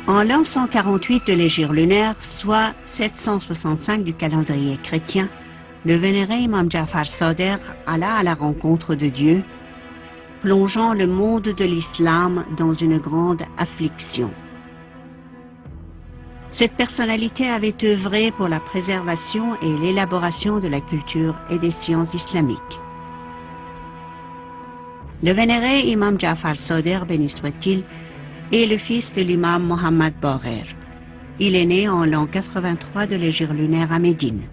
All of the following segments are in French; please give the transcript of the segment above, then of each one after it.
En l'an 148 de l'hégire lunaire, soit 765 du calendrier chrétien, le vénéré Imam Ja'far Sadiq alla à la rencontre de Dieu, plongeant le monde de l'islam dans une grande affliction. Cette personnalité avait œuvré pour la préservation et l'élaboration de la culture et des sciences islamiques. Le vénéré Imam Ja'far Sadiq, béni soit-il, est le fils de l'imam Mohammed Baqir. Il est né en l'an 83 de l'hégire lunaire à Médine.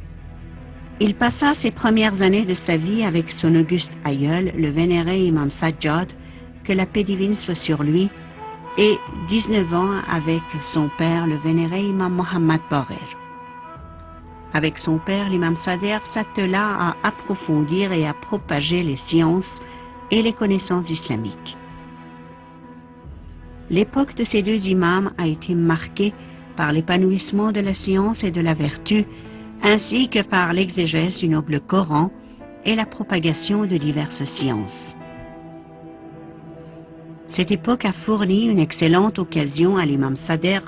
Il passa ses premières années de sa vie avec son auguste aïeul, le vénéré Imam Sajjad, que la paix divine soit sur lui, et 19 ans avec son père, le vénéré Imam Mohammed Baqir. Avec son père, l'imam Sadiq s'attela à approfondir et à propager les sciences et les connaissances islamiques. L'époque de ces deux imams a été marquée par l'épanouissement de la science et de la vertu, ainsi que par l'exégèse du noble Coran et la propagation de diverses sciences. Cette époque a fourni une excellente occasion à l'imam Sadiq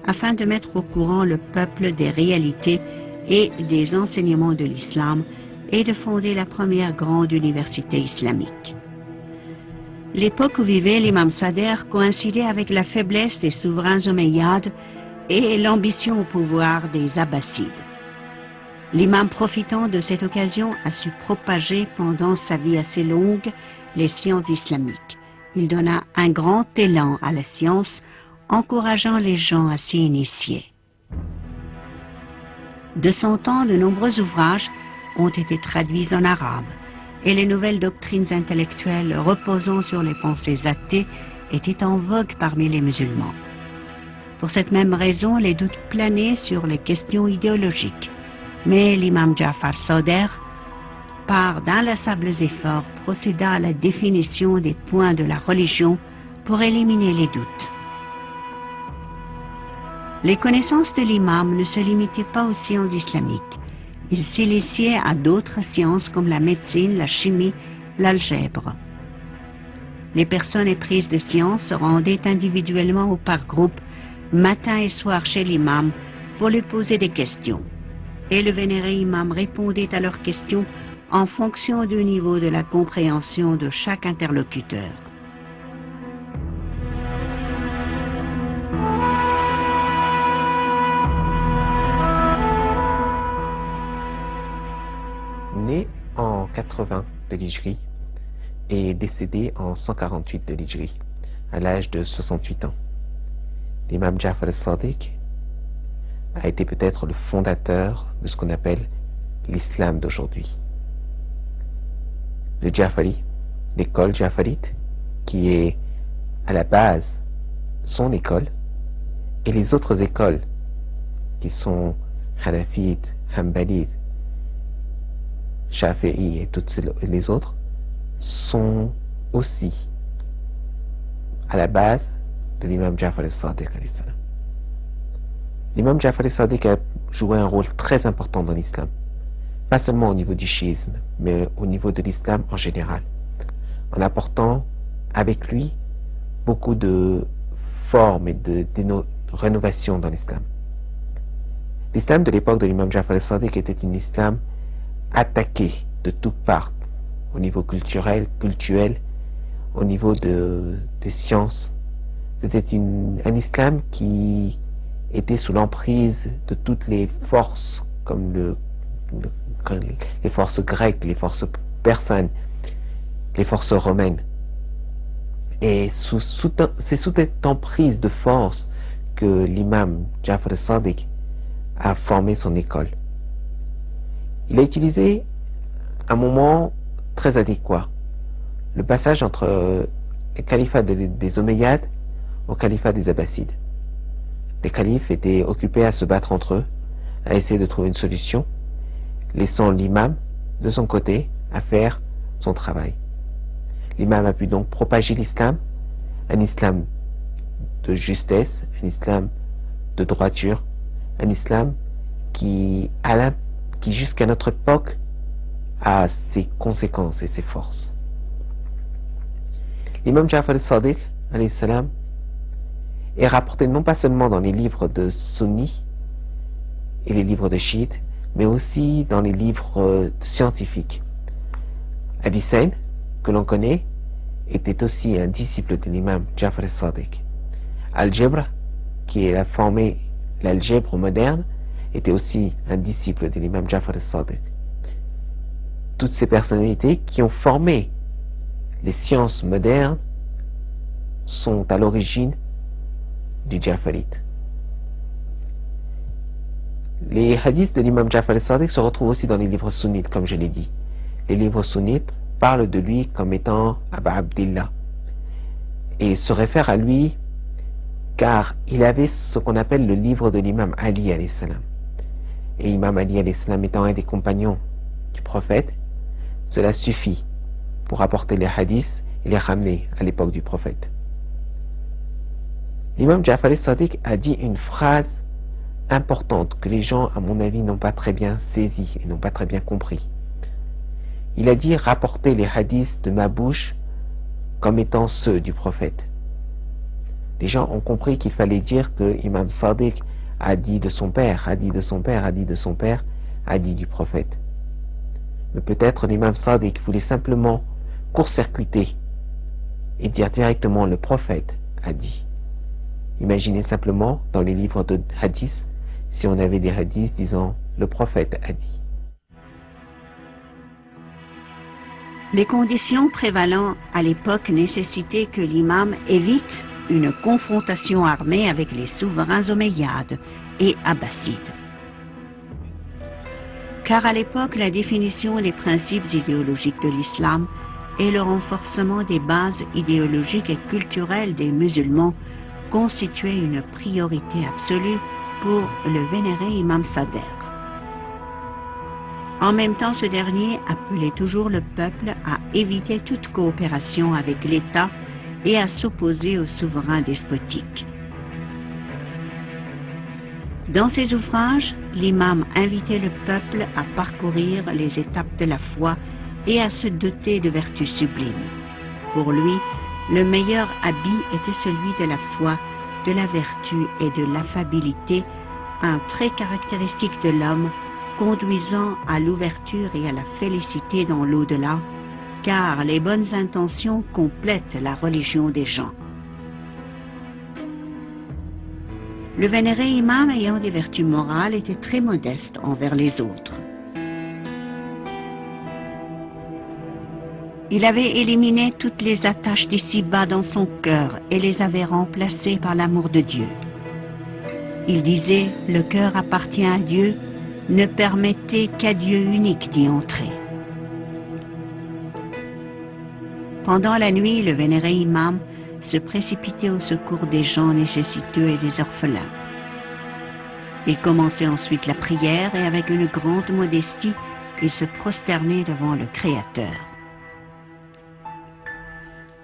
afin de mettre au courant le peuple des réalités et des enseignements de l'islam et de fonder la première grande université islamique. L'époque où vivait l'imam Sadiq coïncidait avec la faiblesse des souverains omeyyades et l'ambition au pouvoir des abbassides. L'imam, profitant de cette occasion, a su propager pendant sa vie assez longue les sciences islamiques. Il donna un grand élan à la science, encourageant les gens à s'y initier. De son temps, de nombreux ouvrages ont été traduits en arabe, et les nouvelles doctrines intellectuelles reposant sur les pensées athées étaient en vogue parmi les musulmans. Pour cette même raison, les doutes planaient sur les questions idéologiques. Mais l'imam Ja'far Sadiq, par d'inlassables efforts, procéda à la définition des points de la religion pour éliminer les doutes. Les connaissances de l'imam ne se limitaient pas aux sciences islamiques. Il s'initiait à d'autres sciences comme la médecine, la chimie, l'algèbre. Les personnes éprises de sciences se rendaient individuellement ou par groupe, matin et soir chez l'imam, pour lui poser des questions. Et le vénéré imam répondait à leurs questions en fonction du niveau de la compréhension de chaque interlocuteur. Né en 80 de l'Hijri et décédé en 148 de l'Hijri, à l'âge de 68 ans. L'imam Ja'far al-Sadiq a été peut-être le fondateur de ce qu'on appelle l'islam d'aujourd'hui. Le Ja'fari, l'école Ja'farite, qui est à la base son école, et les autres écoles qui sont Hanafites, Hanbalites, Shafi'i et toutes les autres sont aussi à la base de l'imam Ja'far al-Sadiq. L'imam Ja'far al-Sadiq a joué un rôle très important dans l'islam, pas seulement au niveau du chiisme, mais au niveau de l'islam en général, en apportant avec lui beaucoup de formes et de rénovations dans l'islam. L'islam de l'époque de l'imam Ja'far al-Sadiq était un islam attaqué de toutes parts, au niveau culturel, au niveau des sciences. C'était un islam qui était sous l'emprise de toutes les forces, comme les forces grecques, les forces persanes, les forces romaines. Et c'est sous cette emprise de force que l'imam Ja'far al-Sadiq a formé son école. Il a utilisé un moment très adéquat, le passage entre le califat des Omeyyades au califat des Abbassides. Les califes étaient occupés à se battre entre eux, à essayer de trouver une solution, laissant l'imam de son côté à faire son travail. L'imam a pu donc propager l'islam, un islam de justesse, un islam de droiture, un islam qui jusqu'à notre époque a ses conséquences et ses forces. L'imam Ja'far al-Sadiq alayhi salam est rapporté non pas seulement dans les livres de sunnis et les livres de chiites, mais aussi dans les livres scientifiques. Avicenne, que l'on connaît, était aussi un disciple de l'imam Ja'far al-Sadiq. Al-Jabr, qui a formé l'algèbre moderne, était aussi un disciple de l'imam Ja'far al-Sadiq. Toutes ces personnalités qui ont formé les sciences modernes sont à l'origine du Ja'farite. Les hadiths de l'imam Ja'far al-Sadiq se retrouvent aussi dans les livres sunnites, comme je l'ai dit. Les livres sunnites parlent de lui comme étant Aba Abdillah et se réfèrent à lui car il avait ce qu'on appelle le livre de l'imam Ali alayhi salam. Et l'imam Ali alayhi salam étant un des compagnons du prophète, cela suffit pour apporter les hadiths et les ramener à l'époque du prophète. L'imam Ja'far al-Sadiq a dit une phrase importante que les gens, à mon avis, n'ont pas très bien saisie et n'ont pas très bien compris. Il a dit rapporter les hadiths de ma bouche comme étant ceux du prophète. Les gens ont compris qu'il fallait dire que Imam Sadiq a dit de son père, a dit de son père, a dit de son père, a dit du prophète. Mais peut-être l'imam Sadiq voulait simplement court-circuiter et dire directement le prophète a dit. Imaginez simplement dans les livres de hadiths si on avait des hadiths disant le prophète a dit. Les conditions prévalant à l'époque nécessitaient que l'imam évite une confrontation armée avec les souverains omeyyades et abbassides. Car à l'époque, la définition des principes idéologiques de l'islam et le renforcement des bases idéologiques et culturelles des musulmans constituaient une priorité absolue pour le vénéré imam Sadr. En même temps, ce dernier appelait toujours le peuple à éviter toute coopération avec l'État et à s'opposer aux souverains despotiques. Dans ses ouvrages, l'imam invitait le peuple à parcourir les étapes de la foi et à se doter de vertus sublimes. Pour lui, le meilleur habit était celui de la foi, de la vertu et de l'affabilité, un trait caractéristique de l'homme, conduisant à l'ouverture et à la félicité dans l'au-delà, car les bonnes intentions complètent la religion des gens. Le vénéré imam ayant des vertus morales était très modeste envers les autres. Il avait éliminé toutes les attaches d'ici-bas dans son cœur et les avait remplacées par l'amour de Dieu. Il disait, le cœur appartient à Dieu, ne permettez qu'à Dieu unique d'y entrer. Pendant la nuit, le vénéré imam se précipitait au secours des gens nécessiteux et des orphelins. Il commençait ensuite la prière et avec une grande modestie, il se prosternait devant le Créateur.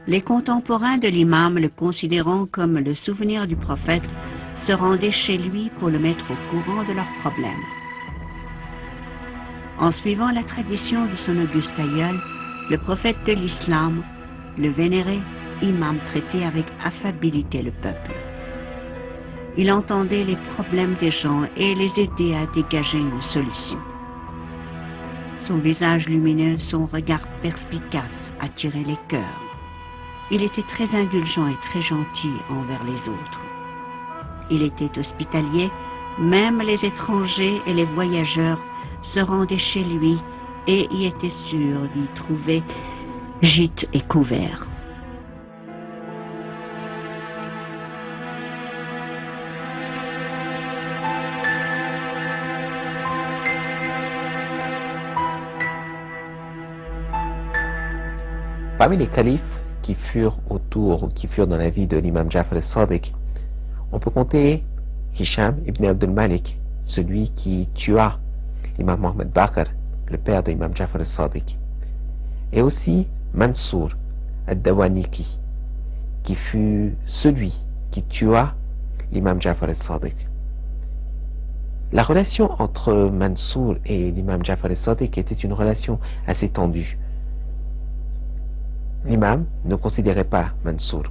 Les contemporains de l'imam, le considérant comme le souvenir du prophète, se rendaient chez lui pour le mettre au courant de leurs problèmes. En suivant la tradition de son auguste aïeul, le prophète de l'islam, le vénéré imam, traitait avec affabilité le peuple. Il entendait les problèmes des gens et les aidait à dégager une solution. Son visage lumineux, son regard perspicace attirait les cœurs. Il était très indulgent et très gentil envers les autres. Il était hospitalier, même les étrangers et les voyageurs se rendaient chez lui et y étaient sûrs d'y trouver gîte et couvert. Parmi les califes qui furent autour ou qui furent dans la vie de l'imam Ja'far al-Sadiq, on peut compter Hisham ibn Abdul Malik, celui qui tua l'imam Mohammed Baqir, le père de l'imam Ja'far al-Sadiq, et aussi Mansour al-Dawaniki, qui fut celui qui tua l'imam Ja'far al-Sadiq. La relation entre Mansour et l'imam Ja'far al-Sadiq était une relation assez tendue. L'imam ne considérait pas Mansour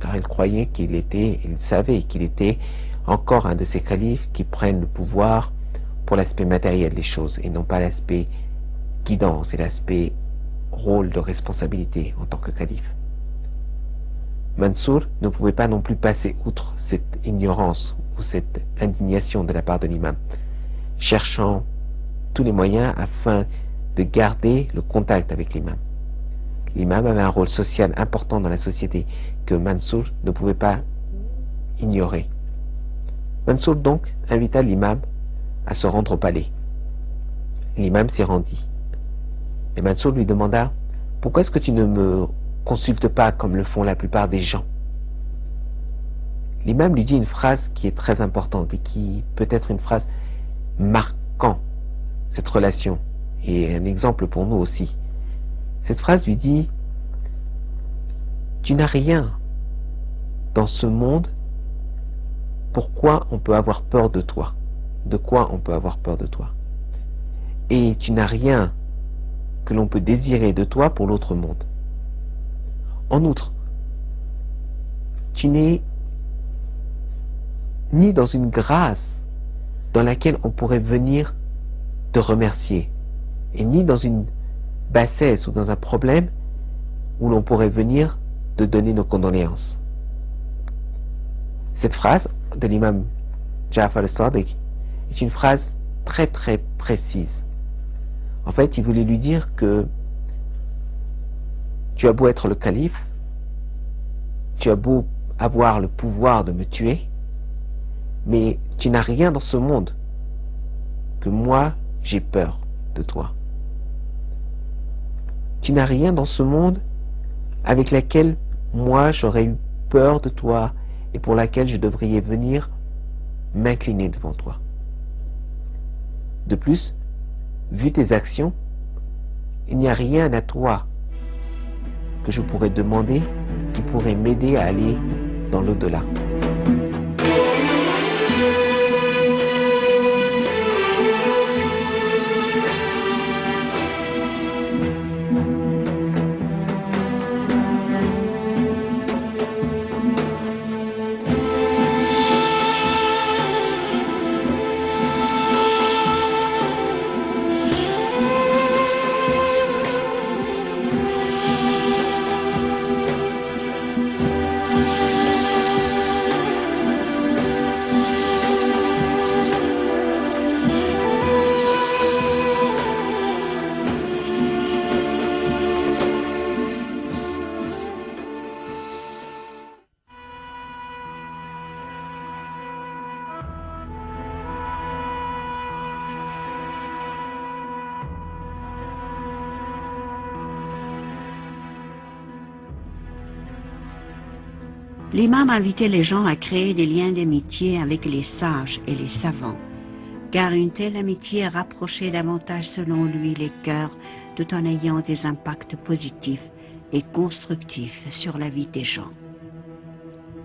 car il croyait il savait qu'il était encore un de ces califes qui prennent le pouvoir pour l'aspect matériel des choses et non pas l'aspect guidance et l'aspect rôle de responsabilité en tant que calife. Mansour ne pouvait pas non plus passer outre cette ignorance ou cette indignation de la part de l'imam, cherchant tous les moyens afin de garder le contact avec l'imam. L'imam avait un rôle social important dans la société que Mansour ne pouvait pas ignorer. Mansour donc invita l'imam à se rendre au palais. L'imam s'y rendit. Et Mansour lui demanda « Pourquoi est-ce que tu ne me consultes pas comme le font la plupart des gens ?» L'imam lui dit une phrase qui est très importante et qui peut être une phrase marquant cette relation et un exemple pour nous aussi. Cette phrase lui dit « Tu n'as rien dans ce monde, pourquoi on peut avoir peur de toi? De quoi on peut avoir peur de toi? Et tu n'as rien que l'on peut désirer de toi pour l'autre monde. En outre, tu n'es ni dans une grâce dans laquelle on pourrait venir te remercier, et ni dans une bassesse ou dans un problème où l'on pourrait venir te donner nos condoléances. » Cette phrase de l'imam Ja'far al-Sadiq est une phrase très très précise. En fait, il voulait lui dire que tu as beau être le calife, tu as beau avoir le pouvoir de me tuer, mais tu n'as rien dans ce monde que moi j'ai peur de toi. Tu n'as rien dans ce monde avec laquelle moi j'aurais eu peur de toi et pour laquelle je devrais venir m'incliner devant toi. De plus, vu tes actions, il n'y a rien à toi que je pourrais demander qui pourrait m'aider à aller dans l'au-delà. L'imam invitait les gens à créer des liens d'amitié avec les sages et les savants, car une telle amitié rapprochait davantage selon lui les cœurs tout en ayant des impacts positifs et constructifs sur la vie des gens.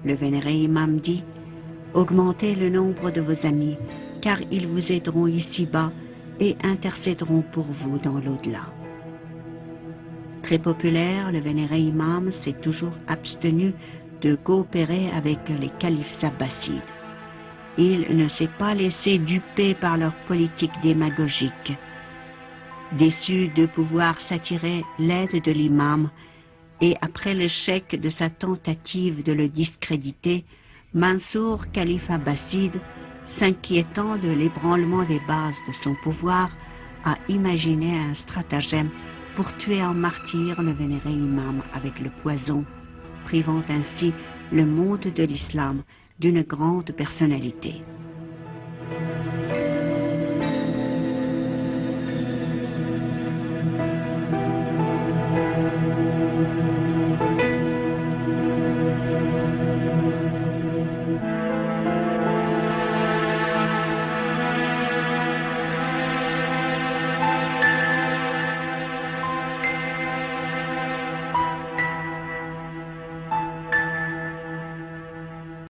Le vénéré imam dit « Augmentez le nombre de vos amis, car ils vous aideront ici-bas et intercéderont pour vous dans l'au-delà. » Très populaire, le vénéré imam s'est toujours abstenu de coopérer avec les califes abbassides. Il ne s'est pas laissé duper par leur politique démagogique. Déçu de pouvoir s'attirer l'aide de l'imam et après l'échec de sa tentative de le discréditer, Mansour, calife abbasside, s'inquiétant de l'ébranlement des bases de son pouvoir, a imaginé un stratagème pour tuer en martyr le vénéré imam avec le poison, privant ainsi le monde de l'islam d'une grande personnalité.